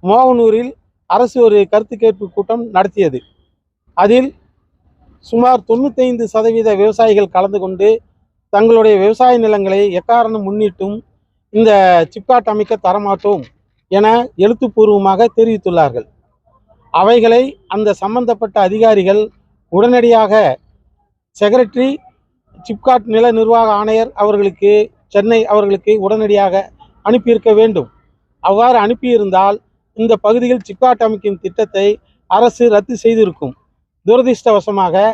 மோகனூரில் அரசு ஒரு கருத்து கேட்பு கூட்டம் நடத்தியது. அதில் சுமார் 95% விவசாயிகள் கலந்து கொண்டு தங்களுடைய விவசாய நிலங்களை எக்காரணம் முன்னிட்டும் இந்த சிப்காட் அமைக்க தரமாட்டோம் என எழுத்துப்பூர்வமாக தெரிவித்துள்ளார்கள். அவைகளை அந்த சம்பந்தப்பட்ட அதிகாரிகள் உடனடியாக செக்ரட்டரி, சிப்காட் நில நிர்வாக ஆணையர் அவர்களுக்கு, சென்னை அவர்களுக்கு உடனடியாக அனுப்பியிருக்க வேண்டும். அவ்வாறு அனுப்பியிருந்தால் இந்த பகுதியில் சிப்காட் அமைக்கும் திட்டத்தை அரசு ரத்து செய்திருக்கும். துரதிர்ஷ்டவசமாக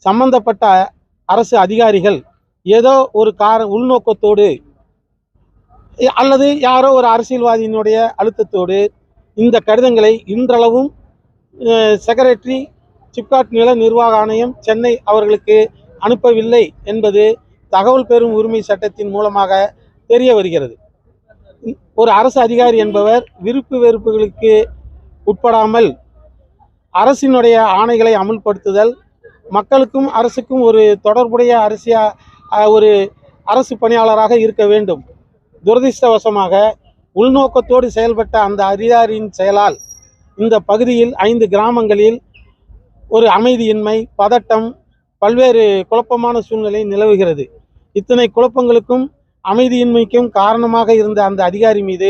சம்பந்தப்பட்ட அரசு அதிகாரிகள் ஏதோ ஒரு உள்நோக்கத்தோடு அல்லது யாரோ ஒரு அரசியல்வாதியினுடைய அழுத்தத்தோடு இந்த கடிதங்களை இன்றளவும் செக்ரட்டரி, சிப்காட் நில நிர்வாக ஆணையம், சென்னை அவர்களுக்கு அனுப்பவில்லை என்பது தகவல் பெறும் உரிமை சட்டத்தின் மூலமாக தெரிய வருகிறது. ஒரு அரசு அதிகாரி என்பவர் விருப்பு வெறுப்புகளுக்கு உட்படாமல் அரசினுடைய ஆணைகளை அமுல்படுத்துதல், மக்களுக்கும் அரசுக்கும் ஒரு தொடர்புடைய ஒரு அரசு பணியாளராக இருக்க வேண்டும். துரதிர்ஷ்டவசமாக உள்நோக்கத்தோடு செயல்பட்ட அந்த அதிகாரியின் செயலால் இந்த பகுதியில் 5 கிராமங்களில் ஒரு அமைதியின்மை, பதட்டம், பல்வேறு குழப்பமான சூழ்நிலை நிலவுகிறது. இத்தனை குழப்பங்களுக்கும் அமைதியின்மைக்கும் காரணமாக இருந்த அந்த அதிகாரி மீது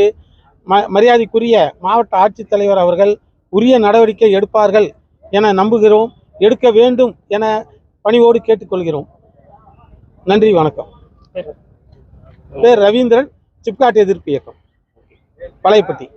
மரியாதைக்குரிய மாவட்ட ஆட்சித்தலைவர் அவர்கள் உரிய நடவடிக்கை எடுப்பார்கள் என நம்புகிறோம். எடுக்க வேண்டும் என பணிவோடு கேட்டுக்கொள்கிறோம். நன்றி, வணக்கம். பேர் ரவீந்திரன், சிப்காட் எதிர்ப்பு இயக்கம், பழையப்பட்டி.